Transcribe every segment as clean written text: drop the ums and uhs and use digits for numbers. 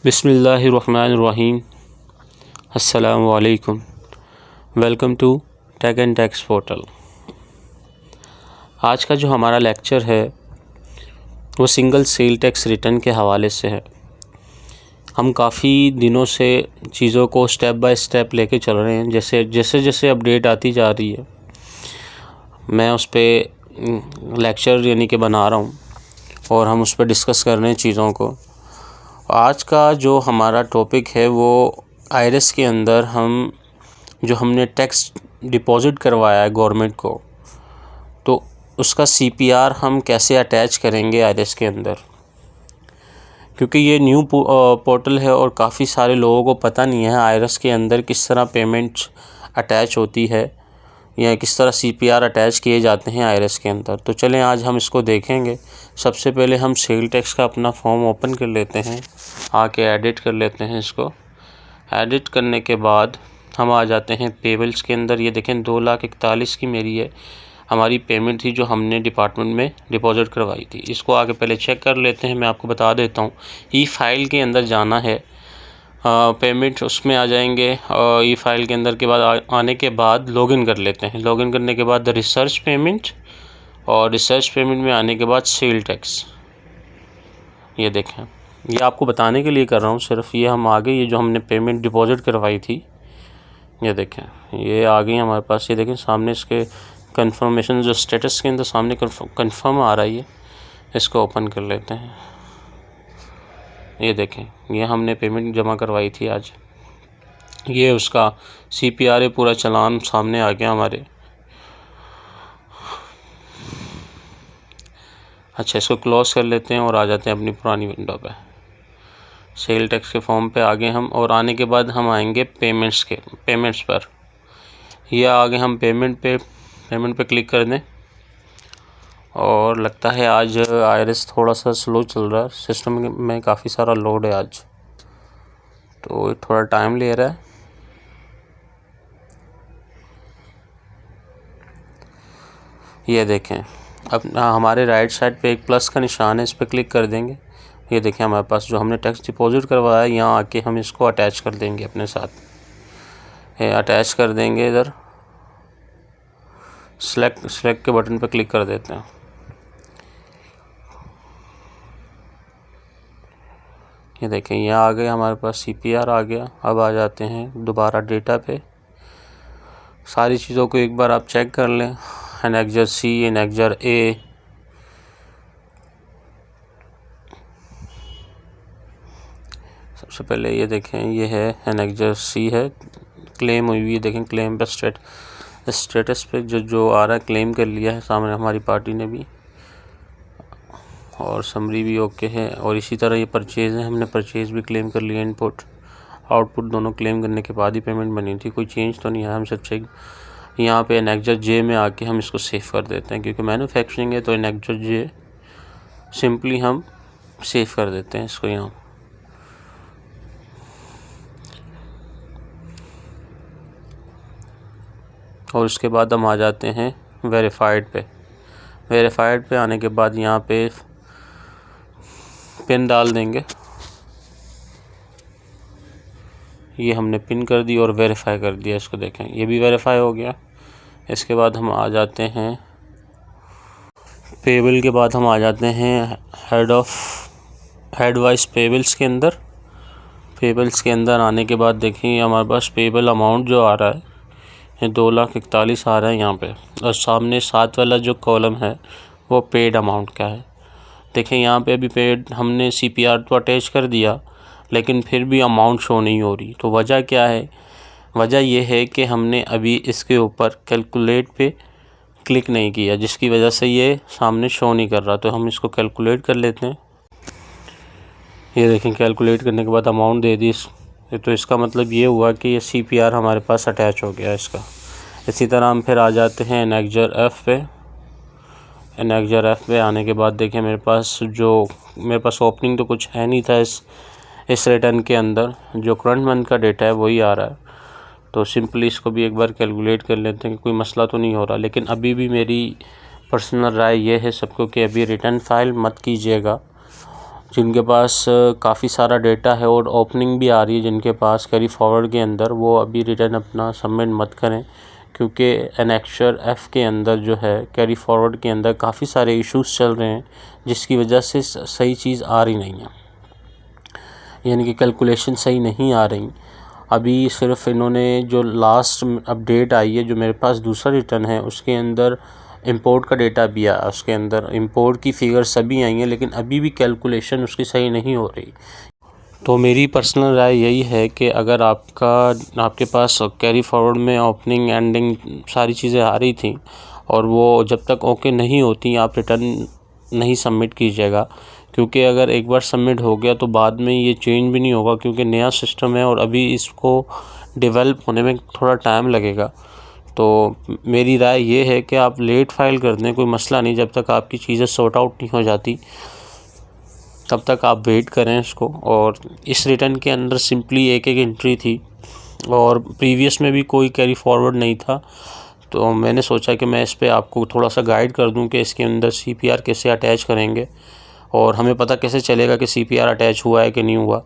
बिस्मिल्लाहिर्रहमानिर्रहीम। अस्सलामु अलैकुम। Welcome to tech and tax portal. आज का जो हमारा लेक्चर है वो सिंगल सेल टैक्स रिटर्न के हवाले से है। हम काफ़ी दिनों से चीज़ों को स्टेप बाय स्टेप लेके चल रहे हैं। जैसे जैसे अपडेट आती जा रही है मैं उस पर लेक्चर यानी कि बना रहा हूँ और हम उस पर डिस्कस कर रहे हैं चीज़ों को। आज का जो हमारा टॉपिक है वो आईआरएस के अंदर हमने टैक्स डिपॉज़िट करवाया है गवर्नमेंट को, तो उसका सीपीआर हम कैसे अटैच करेंगे आईआरएस के अंदर, क्योंकि ये न्यू पोर्टल है और काफ़ी सारे लोगों को पता नहीं है आईआरएस के अंदर किस तरह पेमेंट अटैच होती है या किस तरह सीपीआर अटैच किए जाते हैं आईआरएस के अंदर। तो चलें आज हम इसको देखेंगे। सबसे पहले हम सेल टैक्स का अपना फॉर्म ओपन कर लेते हैं, आके एडिट कर लेते हैं। इसको एडिट करने के बाद हम आ जाते हैं पेबल्स के अंदर। ये देखें 2,41,000 की मेरी है हमारी पेमेंट थी जो हमने डिपार्टमेंट में डिपॉज़िट करवाई थी। इसको आगे पहले चेक कर लेते हैं। मैं आपको बता देता हूँ, ई फाइल के अंदर जाना है, पेमेंट उसमें आ जाएंगे। ई फाइल के अंदर के बाद आने के बाद लॉगिन कर लेते हैं। लॉगिन करने के बाद रिसर्च पेमेंट, और रिसर्च पेमेंट में आने के बाद सेल टैक्स। ये देखें, ये आपको बताने के लिए कर रहा हूँ सिर्फ। ये हम आगे ये जो हमने पेमेंट डिपॉज़िट करवाई थी, ये देखें ये आ गई हमारे पास। ये देखें सामने इसके कंफर्मेशन जो स्टेटस के अंदर सामने कंफर्म आ रही है, इसको ओपन कर लेते हैं। ये देखें ये हमने पेमेंट जमा करवाई थी आज। ये उसका सीपीआर पूरा चालान सामने आ गया हमारे। अच्छा, इसको क्लोज़ कर लेते हैं और आ जाते हैं अपनी पुरानी विंडो पे। सेल टैक्स के फॉर्म पे आगे हम, और आने के बाद हम आएंगे पेमेंट्स पर। ये आगे हम पेमेंट पे क्लिक कर दें। और लगता है आज आईआरएस थोड़ा सा स्लो चल रहा है, सिस्टम में काफ़ी सारा लोड है आज, तो थोड़ा टाइम ले रहा है। ये देखें अब हमारे राइट साइड पे एक प्लस का निशान है, इस पर क्लिक कर देंगे। ये देखें हमारे पास जो हमने टैक्स डिपॉज़िट करवाया है, यहाँ आके हम इसको अटैच कर देंगे अपने साथ। ये अटैच कर देंगे। इधर सेलेक्ट के बटन पर क्लिक कर देते हैं। ये देखें ये आ गया हमारे पास, सीपीआर आ गया। अब आ जाते हैं दोबारा डेटा पे। सारी चीज़ों को एक बार आप चेक कर लें। एनेक्जर सी, एनेक्जर ए, सबसे पहले ये देखें ये है एनेक्जर सी है, क्लेम हुई हुई है। देखें क्लेम पे स्टेटस पे जो आ रहा है, क्लेम कर लिया है सामने हमारी पार्टी ने भी, और समरी भी ओके है। और इसी तरह ये परचेज़ है, हमने परचेज़ भी क्लेम कर लिया। इनपुट आउटपुट दोनों क्लेम करने के बाद ही पेमेंट बनी थी, कोई चेंज तो नहीं है। हम सब चेक यहाँ पे एनेक्जर जे में आके हम इसको सेव कर देते हैं, क्योंकि मैन्युफैक्चरिंग है तो एनेक्जर जे सिंपली हम सेव कर देते हैं इसको यहाँ। और उसके बाद हम आ जाते हैं वेरीफाइड पे। वेरीफाइड पे आने के बाद यहाँ पे पिन डाल देंगे। ये हमने पिन कर दी और वेरीफाई कर दिया। इसको देखें ये भी वेरीफाई हो गया। इसके बाद हम आ जाते हैं पेबल के बाद हम आ जाते हैं हेड वाइज पेबल्स के अंदर। पेबल्स के अंदर आने के बाद देखिए हमारे पास पेबल अमाउंट जो आ रहा है ये 2,41,000 आ रहा है यहाँ पे, और सामने 7 वाला जो कॉलम है वो पेड अमाउंट का है। देखें यहाँ पे अभी पेड हमने सीपीआर तो अटैच कर दिया, लेकिन फिर भी अमाउंट शो नहीं हो रही। तो वजह क्या है? वजह यह है कि हमने अभी इसके ऊपर कैलकुलेट पे क्लिक नहीं किया, जिसकी वजह से ये सामने शो नहीं कर रहा। तो हम इसको कैलकुलेट कर लेते हैं। ये देखें कैलकुलेट करने के बाद अमाउंट दे दी, तो इसका मतलब ये हुआ कि ये सीपीआर हमारे पास अटैच हो गया इसका। इसी तरह हम फिर आ जाते हैं एनेक्जर एफ़ पे। एनेक्जर एफ़ पे आने के बाद देखें मेरे पास ओपनिंग तो कुछ है नहीं था इस रिटर्न के अंदर। जो करंट मंथ का डेटा है वही आ रहा है, तो सिंपली इसको भी एक बार कैलकुलेट कर लेते हैं कि कोई मसला तो नहीं हो रहा। लेकिन अभी भी मेरी पर्सनल राय ये है सबको कि अभी रिटर्न फाइल मत कीजिएगा, जिनके पास काफ़ी सारा डेटा है और ओपनिंग भी आ रही है जिनके पास कैरी फॉरवर्ड के अंदर, वो अभी रिटर्न अपना सबमिट मत करें, क्योंकि एनेक्चर F के अंदर जो है कैरी फॉरवर्ड के अंदर काफ़ी सारे इश्यूज चल रहे हैं, जिसकी वजह से सही चीज़ आ रही नहीं है, यानी कि कैलकुलेशन सही नहीं आ रही। अभी सिर्फ इन्होंने जो लास्ट अपडेट आई है, जो मेरे पास दूसरा रिटर्न है, उसके अंदर इंपोर्ट का डेटा भी आया, उसके अंदर इंपोर्ट की फ़िगर सभी आई हैं, लेकिन अभी भी कैलकुलेशन उसकी सही नहीं हो रही। तो मेरी पर्सनल राय यही है कि अगर आपके पास कैरी फॉरवर्ड में ओपनिंग एंडिंग सारी चीज़ें आ रही थी और वो जब तक ओके नहीं होती आप रिटर्न नहीं सबमिट कीजिएगा, क्योंकि अगर एक बार सबमिट हो गया तो बाद में ये चेंज भी नहीं होगा, क्योंकि नया सिस्टम है और अभी इसको डेवलप होने में थोड़ा टाइम लगेगा। तो मेरी राय ये है कि आप लेट फाइल कर दें, कोई मसला नहीं, जब तक आपकी चीज़ें सॉर्ट आउट नहीं हो जाती तब तक आप वेट करें इसको। और इस रिटर्न के अंदर सिंपली एक एंट्री थी और प्रीवियस में भी कोई कैरी फॉरवर्ड नहीं था, तो मैंने सोचा कि मैं इस पे आपको थोड़ा सा गाइड कर दूं कि इसके अंदर CPR कैसे अटैच करेंगे और हमें पता कैसे चलेगा कि CPR अटैच हुआ है कि नहीं हुआ।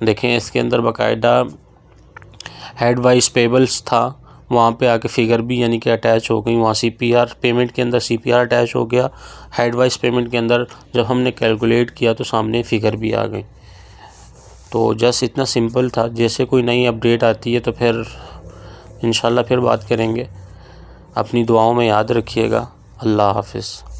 देखें, इसके अंदर बाकायदा हेड वाइज पेबल्स था, वहाँ पे आके फ़िगर भी यानी कि अटैच हो गई, वहाँ CPR पेमेंट के अंदर CPR अटैच हो गया, हेड वाइज पेमेंट के अंदर जब हमने कैलकुलेट किया तो सामने फ़िगर भी आ गई। तो जस्ट इतना सिंपल था। जैसे कोई नई अपडेट आती है तो फिर इंशाल्लाह फिर बात करेंगे। अपनी दुआओं में याद रखिएगा। अल्लाह हाफ़िज़।